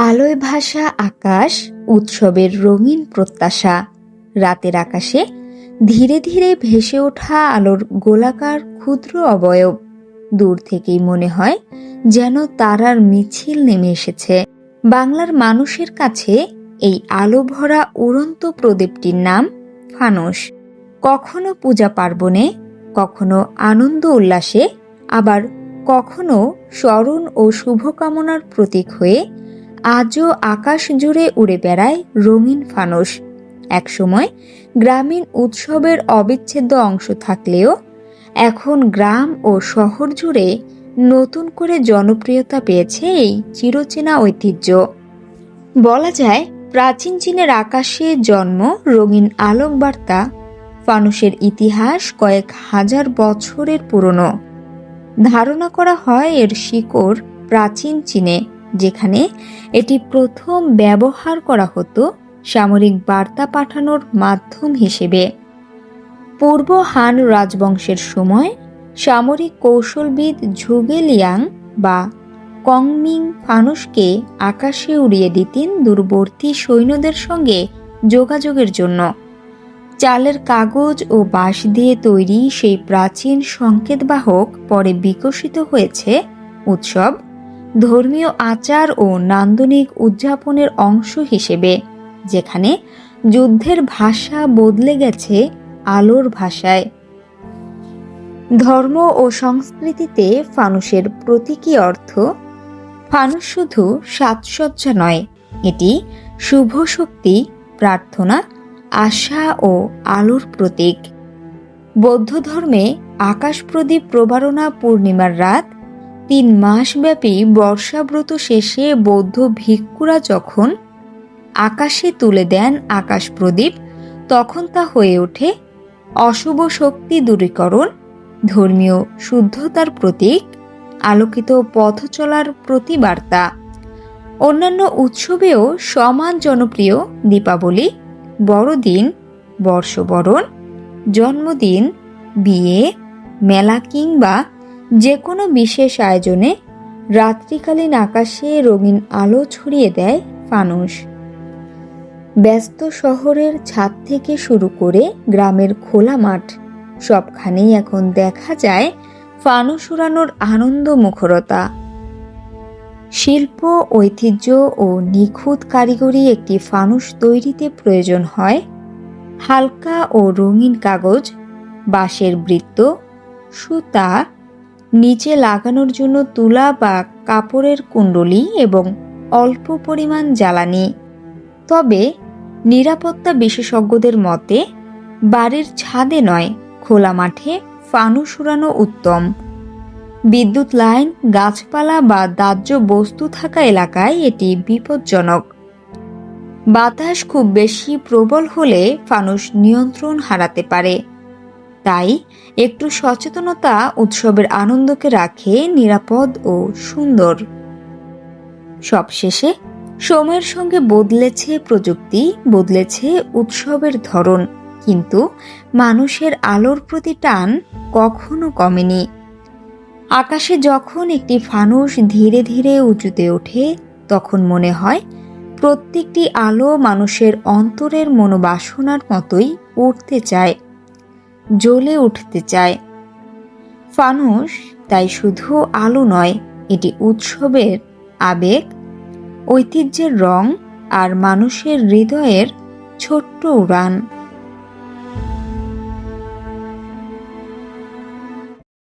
আলোয় ভাসা আকাশ, উৎসবের রঙিন প্রত্যাশা। রাতের আকাশে ধীরে ধীরে ভেসে ওঠা আলোর গোলাকার ক্ষুদ্র অবয়ব। দূর থেকেই মনে হয় যেন তারার মিছিল নেমে এসেছে। বাংলার মানুষের কাছে এই আলো ভরা উড়ন্ত প্রদীপটির নাম ফানুস। কখনো পূজা পার্বণে, কখনো আনন্দ উল্লাসে, আবার কখনো স্মরণ ও শুভকামনার প্রতীক হয়ে আজও আকাশ জুড়ে উড়ে বেড়ায় রঙিন ফানুস। একসময় গ্রামীণ উৎসবের অবিচ্ছেদ্য অংশ থাকলেও এখন গ্রাম ও শহর জুড়ে নতুন করে জনপ্রিয়তা পেয়েছে এই চিরচেনা ঐতিহ্য। বলা যায়, প্রাচীন চীনের আকাশে জন্ম রঙিন আলোকবার্তা। ফানুসের ইতিহাস কয়েক হাজার বছরের পুরনো। ধারণা করা হয় এর শিকড় প্রাচীন চীনে, যেখানে এটি প্রথম ব্যবহার করা হতো সামরিক বার্তা পাঠানোর মাধ্যম হিসেবে। পূর্ব হান রাজবংশের সময় সামরিক কৌশলবিদ ঝুগে লিয়াং বা কংমিং ফানুসকে আকাশে উড়িয়ে দিতেন দূরবর্তী সৈন্যদের সঙ্গে যোগাযোগের জন্য। চালের কাগজ ও বাঁশ দিয়ে তৈরি সেই প্রাচীন সংকেতবাহক পরে বিকশিত হয়েছে উৎসব, ধর্মীয় আচার ও নান্দনিক উদযাপনের অংশ হিসেবে, যেখানে যুদ্ধের ভাষা বদলে গেছে আলোর ভাষায়। ধর্ম ও সংস্কৃতিতে ফানুসের প্রতীকী অর্থ। ফানুস শুধু সাজসজ্জা নয়, এটি শুভ শক্তি, প্রার্থনা, আশা ও আলোর প্রতীক। বৌদ্ধ ধর্মে আকাশ প্রদীপ প্রবারণা পূর্ণিমার রাত 3 মাসব্যাপী বর্ষাব্রত শেষে বৌদ্ধ ভিক্ষুরা যখন আকাশে তুলে দেন আকাশ প্রদীপ, তখন তা হয়ে ওঠে অশুভ শক্তি দূরীকরণ, ধর্মীয় শুদ্ধতার প্রতীক, আলোকিত পথ চলার প্রতিবার্তা। অন্যান্য উৎসবেও সমান জনপ্রিয় দীপাবলি, বড়দিন, বর্ষবরণ, জন্মদিন, বিয়ে, মেলা কিংবা যে কোনো বিশেষ আয়োজনে রাত্রিকালীন আকাশে রঙিন আলো ছড়িয়ে দেয় ফানুস। ব্যস্ত শহরের ছাদ থেকে শুরু করে গ্রামের খোলা মাঠ, সবখানেই এখন দেখা যায় ফানুস উড়ানোর আনন্দ মুখরতা। শিল্প, ঐতিহ্য ও নিখুঁত কারিগরি একটি ফানুস তৈরিতে প্রয়োজন হয় হালকা ও রঙিন কাগজ, বাঁশের বৃত্ত, সুতা, নিচে লাগানোর জন্য তুলা বা কাপড়ের কুণ্ডলি এবং অল্প পরিমাণ জ্বালানি। তবে নিরাপত্তা বিশেষজ্ঞদের মতে বাড়ির ছাদে নয়, খোলা মাঠে ফানুস উড়ানো উত্তম। বিদ্যুৎ লাইন, গাছপালা বা দাহ্য বস্তু থাকা এলাকায় এটি বিপজ্জনক। বাতাস খুব বেশি প্রবল হলে ফানুস নিয়ন্ত্রণ হারাতে পারে। তাই একটু সচেতনতা উৎসবের আনন্দকে রাখে নিরাপদ ও সুন্দর। সবশেষে সময়ের সঙ্গে বদলেছে প্রযুক্তি, বদলেছে উৎসবের ধরন, কিন্তু মানুষের আলোর প্রতি টান কখনো কমেনি। আকাশে যখন একটি ফানুস ধীরে ধীরে উঁচুতে ওঠে, তখন মনে হয় প্রত্যেকটি আলো মানুষের অন্তরের মনোবাসনার মতোই উঠতে চায়, জ্বলে উঠতে চায়। ফানুস তাই শুধু আলো নয়, এটি উৎসবের আবেগ, ঐতিহ্যের রং আর মানুষের হৃদয়ের ছোট্ট উড়ান।